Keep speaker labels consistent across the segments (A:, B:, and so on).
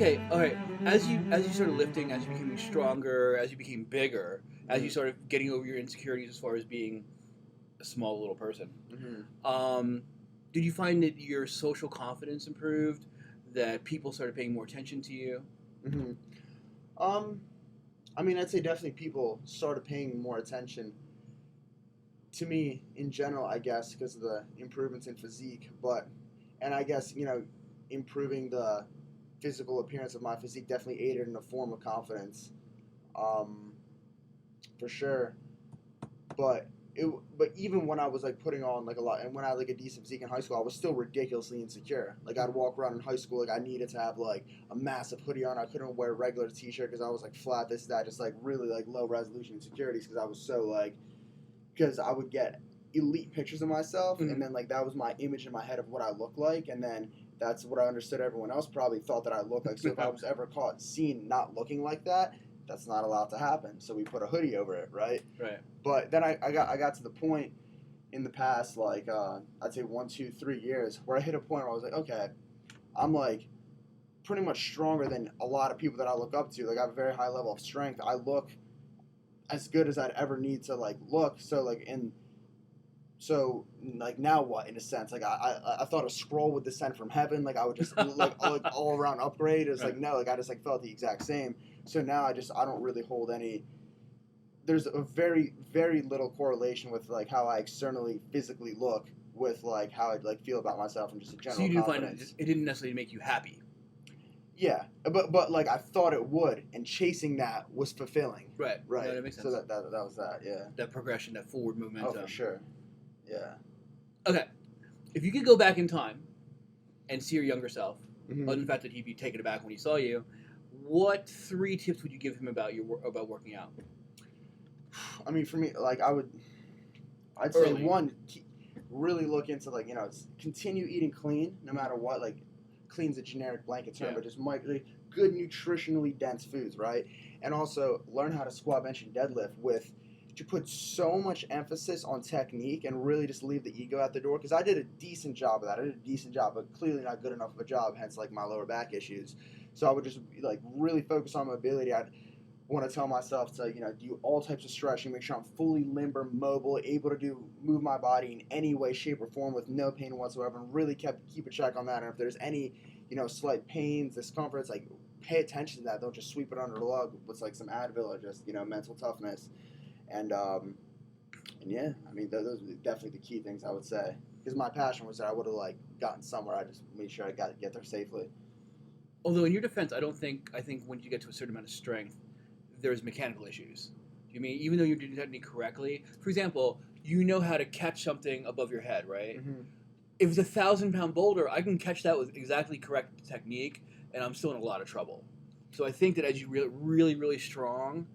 A: Okay, all right. As you started lifting, as you became stronger, as you became bigger, as you started getting over your insecurities as far as being a small little person,
B: Mm-hmm.
A: did you find that your social confidence improved? That people started paying more attention to you?
B: Mm-hmm. Um, I mean, I'd say definitely people started paying more attention to me in general, I guess, because of the improvements in physique. And I guess, improving the physical appearance of my physique definitely aided in a form of confidence, um, for sure. But but even when I was like putting on like a lot, and when I had like a decent physique in high school, I was still ridiculously insecure. Like I'd walk around in high school, like I needed to have like a massive hoodie on. I couldn't wear a regular t-shirt because I was like flat, this, that, just like really like low resolution insecurities because I was so like, because I would get elite pictures of myself, and then like that was my image in my head of what I looked like, and then that's what I understood everyone else probably thought that I looked like. So if I was ever caught seen not looking like that, that's not allowed to happen. So we put a hoodie over it, right?
A: Right.
B: But then I got to the point in the past, like I'd say 1, 2, 3 years, where I hit a point where I was like, okay, I'm like pretty much stronger than a lot of people that I look up to. Like I have a very high level of strength. I look as good as I'd ever need to like look. So like now what, in a sense, like I thought a scroll would descend from heaven, like I would just like all around upgrade. It's like no, like I just like felt the exact same. So now I don't really hold any. There's a very very little correlation with like how I externally physically look with like how I like feel about myself and just a
A: So
B: general
A: you didn't
B: confidence.
A: find it didn't necessarily make you happy.
B: Yeah, but like I thought it would, and chasing that was fulfilling.
A: Right.
B: Right.
A: No, that makes sense.
B: So that was that. Yeah.
A: That progression, that forward momentum.
B: Oh, for sure. Yeah.
A: Okay. If you could go back in time and see your younger self,
B: Mm-hmm.
A: other than the fact that he'd be taken aback when he saw you, what 3 tips would you give him about about working out?
B: I mean, for me, like I'd say
A: Early.
B: one, really look into like continue eating clean no matter what. Like, clean's a generic blanket term,
A: Yeah.
B: but just like good nutritionally dense foods, right? And also learn how to squat, bench, and deadlift with. To put so much emphasis on technique and really just leave the ego at the door, because I did a decent job of that. I did a decent job, but clearly not good enough of a job, hence like my lower back issues. So I would just like really focus on mobility. I'd want to tell myself to do all types of stretching, make sure I'm fully limber, mobile, able to move my body in any way, shape, or form with no pain whatsoever, and really keep a check on that. And if there's any slight pains, discomforts, like pay attention to that. Don't just sweep it under the rug with like some Advil or just mental toughness. And yeah, I mean those are definitely the key things I would say. Because my passion was that I would have like gotten somewhere. I just made sure I get there safely.
A: Although in your defense, I think once you get to a certain amount of strength, there's mechanical issues. You mean even though you're doing technique correctly? For example, you know how to catch something above your head, right?
B: Mm-hmm.
A: If it's a 1,000-pound boulder, I can catch that with exactly correct technique, and I'm still in a lot of trouble. So I think that as you really, really strong,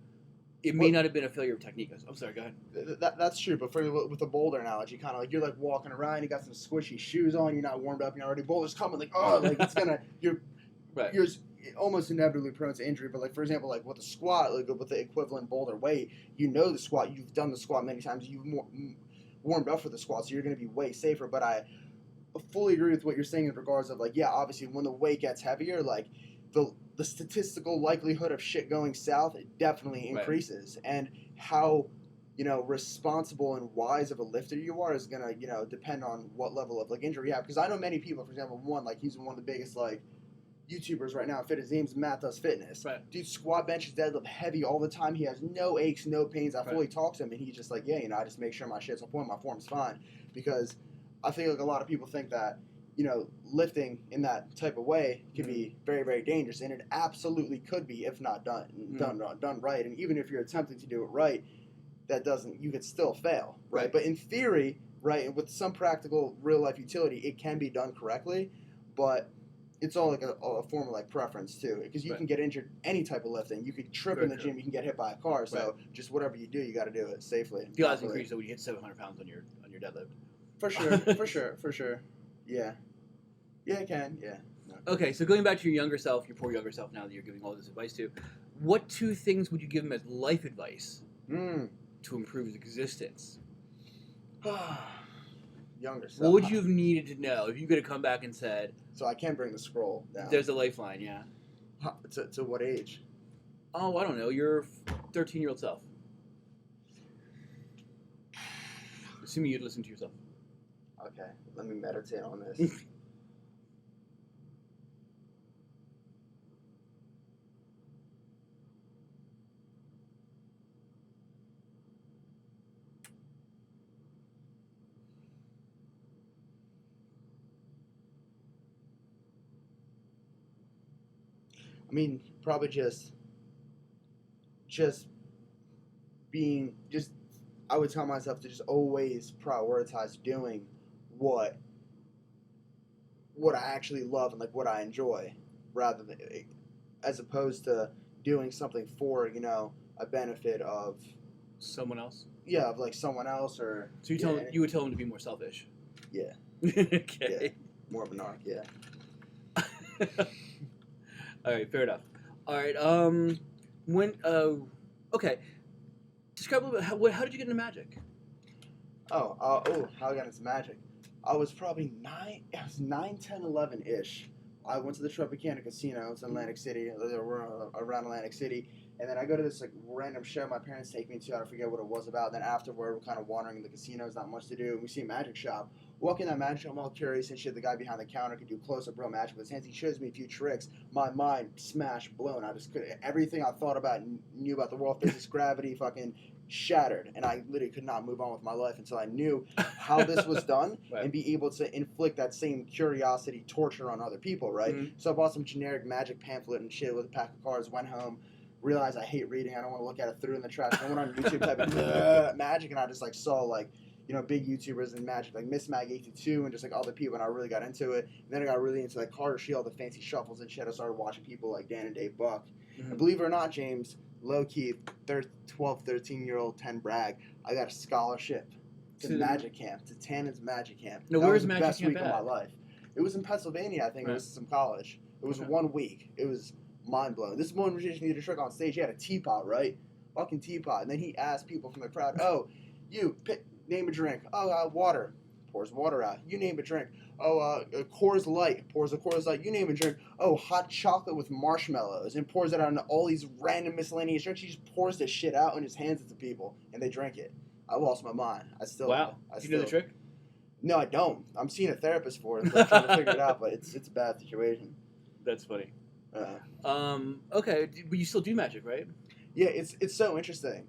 A: it may not have been a failure of technique. I'm sorry, go ahead.
B: That's true, but with the boulder analogy, kind of like you're like walking around, you got some squishy shoes on, you're not warmed up, you're already boulder's coming, like like it's gonna
A: Right.
B: you're almost inevitably prone to injury. But like for example, like with a squat, like with the equivalent boulder weight, the squat, you've done the squat many times, you've warmed up for the squat, so you're gonna be way safer. But I fully agree with what you're saying in regards of like, yeah, obviously when the weight gets heavier, like the statistical likelihood of shit going south definitely increases. Right. And how responsible and wise of a lifter you are is gonna depend on what level of like injury you have. Because I know many people, for example, he's one of the biggest like YouTubers right now, fit. His name's Matt Does Fitness.
A: Right.
B: Dude squat benches deadlift heavy all the time. He has no aches, no pains. I fully talk to him, and he's just like, yeah, I just make sure my shit's on point, my form's fine. Because I feel like a lot of people think that lifting in that type of way can be very, very dangerous, and it absolutely could be if not done right. And even if you're attempting to do it right, you could still fail, right? But in theory, right, and with some practical real life utility, it can be done correctly, but it's all like a form of like preference too, because you can get injured any type of lifting. You could trip in the gym, you can get hit by a car. So just whatever you do, you got to do it safely.
A: The odds increase when you hit 700 pounds on your deadlift.
B: For sure. Yeah, it can. Yeah.
A: Okay, so going back to your younger self, your poor younger self, now that you're giving all this advice to, what 2 things would you give him as life advice to improve his existence?
B: Younger self.
A: What would you have needed to know if you could have come back and said...
B: So I can bring the scroll down.
A: There's a lifeline, yeah.
B: To what age?
A: Oh, I don't know. Your 13-year-old self. Assuming you'd listen to yourself.
B: Okay, let me meditate on this. I mean, probably just being just. I would tell myself to just always prioritize doing what I actually love and like what I enjoy, rather than as opposed to doing something for a benefit of
A: Someone else.
B: of like someone else or
A: So you would tell them to be more selfish.
B: Yeah.
A: Okay.
B: Yeah. More of a narc. Yeah.
A: All right. Fair enough. All right. When. Okay. Describe a little bit. How did you get into magic?
B: How I got into magic. I was probably 9. I was 9, 10, 11-ish. I went to the Tropicana Casino. It's in Atlantic City. Around Atlantic City. And then I go to this like random show my parents take me to. I forget what it was about. Then afterward, we're kind of wandering in the casinos, not much to do. And we see a magic shop. Walk in that magic shop, I'm all curious and shit. The guy behind the counter could do close-up real magic with his hands. He shows me a few tricks. My mind smashed, blown. I just couldn't. Everything I thought about and knew about the world, physics, gravity, fucking shattered. And I literally could not move on with my life until I knew how this was done
A: Right.
B: and be able to inflict that same curiosity, torture on other people, right?
A: Mhm.
B: So I bought some generic magic pamphlet and shit with a pack of cards, went home, realized I hate reading, I don't want to look at it, threw it in the trash. I went on YouTube, typed in magic, and I just like saw like, big YouTubers in magic, like Miss Mag 82 and just like other people, and I really got into it. And then I got really into like cardistry, all the fancy shuffles and shit. I started watching people like Dan and Dave Buck.
A: Mhm.
B: And believe it or not, James, low-key, 12, 13-year-old 10 brag, I got a scholarship to magic camp, to Tannen's magic camp.
A: No,
B: that
A: where
B: was
A: is
B: the
A: magic
B: best
A: camp
B: week of
A: at?
B: my life. It was in Pennsylvania, I think.
A: Right.
B: It was some college. It was
A: Okay.
B: 1 week. It was mind-blowing. This one magician did a trick on stage. He had a teapot, right? Fucking teapot. And then he asked people from the crowd, oh, name a drink. Oh, water. Pours water out. You name a drink. Oh, Coors Light. Pours a Coors Light. You name a drink. Oh, hot chocolate with marshmallows. And pours it out on all these random miscellaneous drinks. He just pours this shit out and just hands it to people. And they drink it. I lost my mind.
A: Wow. You know the trick?
B: No, I don't. I'm seeing a therapist for it. I'm trying to figure it out, but it's a bad situation.
A: That's funny. Okay, but you still do magic, right?
B: Yeah, it's so interesting.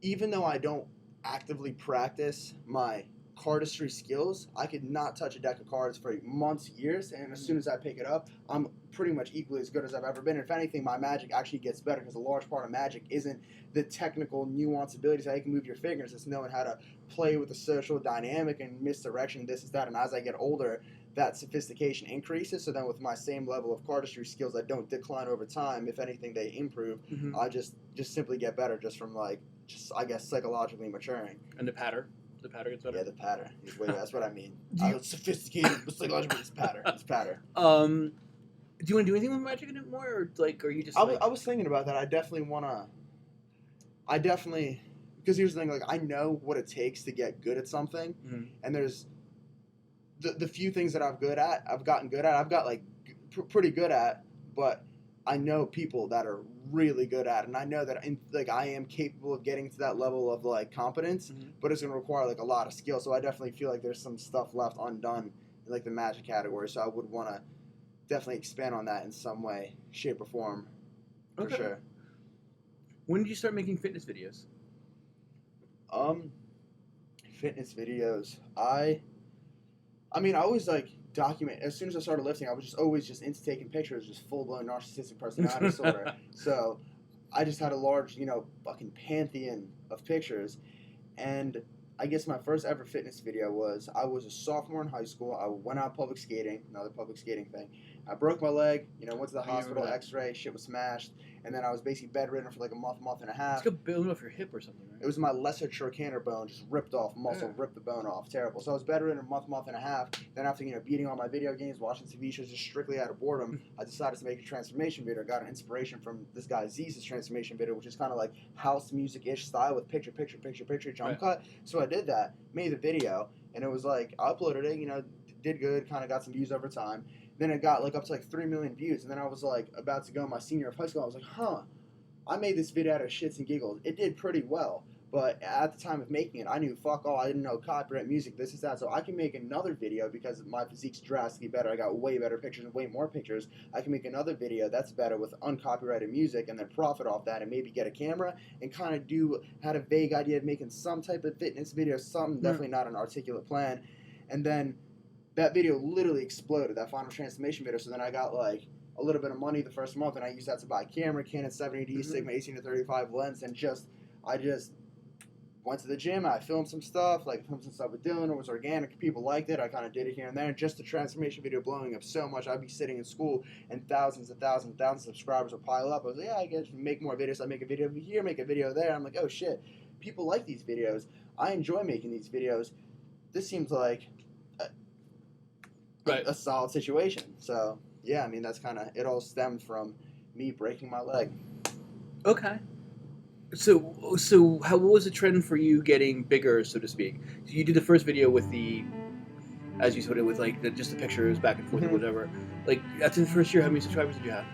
B: Even though I don't actively practice my cardistry skills, I could not touch a deck of cards for months, years, and as soon as I pick it up, I'm pretty much equally as good as I've ever been. If anything, my magic actually gets better because a large part of magic isn't the technical nuance abilities, how you can move your fingers. It's knowing how to play with the social dynamic and misdirection, this is that. And as I get older, that sophistication increases. So then with my same level of cardistry skills that don't decline over time, if anything, they improve.
A: Mm-hmm.
B: I just simply get better just from I guess psychologically maturing.
A: And the patter? The patter gets better?
B: Yeah, the patter. That's what I mean. I was sophisticated, but psychologically it's patter. It's patter.
A: Do you want to do anything with magic anymore, or are you just?
B: I was thinking about that. I definitely because here's the thing. Like I know what it takes to get good at something,
A: Mhm.
B: and there's the few things that I've gotten good at. I've got like pretty good at, but I know people that are really good at it, and I know that I am capable of getting to that level of like competence,
A: Mhm.
B: but it's gonna require like a lot of skill. So I definitely feel like there's some stuff left undone in like the magic category. So I would want to definitely expand on that in some way, shape, or form, for
A: Okay.
B: sure.
A: When did you start making fitness videos?
B: Fitness videos. I always like document. As soon as I started lifting, I was just always just into taking pictures, just full blown narcissistic personality disorder. So I just had a large, fucking pantheon of pictures, and I guess my first ever fitness video was I was a sophomore in high school. I went out public skating, another public skating thing. I broke my leg, went to the hospital, x-ray, shit was smashed, and then I was basically bedridden for like a month and a half.
A: It's got building off your hip or something, right?
B: It was my lesser trochanter bone, just ripped off muscle, ripped the bone off, terrible. So I was bedridden a month and a half. Then after beating on my video games, watching TV shows, just strictly out of boredom, I decided to make a transformation video. Got an inspiration from this guy Z's transformation video, which is kind of like house music-ish style with picture, jump cut. So I did that, made the video, and it was like I uploaded it, did good, kind of got some views over time. then it got like up to like 3 million views, and then I was like about to go my senior of high school. I was like, huh, I made this video out of shits and giggles. It did pretty well. But at the time of making it, I knew fuck all. I didn't know copyright music, this is that. So I can make another video because my physique's drastically better. I got way better pictures and way more pictures. I can make another video that's better with uncopyrighted music and then profit off that and maybe get a camera and kind of had a vague idea of making some type of fitness video, something, definitely not an articulate plan. And then that video literally exploded, that final transformation video. So then I got like a little bit of money the first month, and I used that to buy a camera, Canon 70D, Sigma 18-35 lens, and I just went to the gym. I filmed some stuff, with Dylan. It was organic. People liked it. I kind of did it here and there. And just the transformation video blowing up so much, I'd be sitting in school and thousands of subscribers would pile up. I was like, yeah, I guess make more videos. I make a video over here, make a video there. I'm like, oh shit, people like these videos. I enjoy making these videos. This seems like a solid situation. So yeah, I mean, that's kind of, it all stemmed from me breaking my leg.
A: Okay. So what was the trend for you getting bigger, so to speak? So you did the first video with as you put it, with like just the pictures back and forth or whatever. Like, that's in the first year. How many subscribers did you have?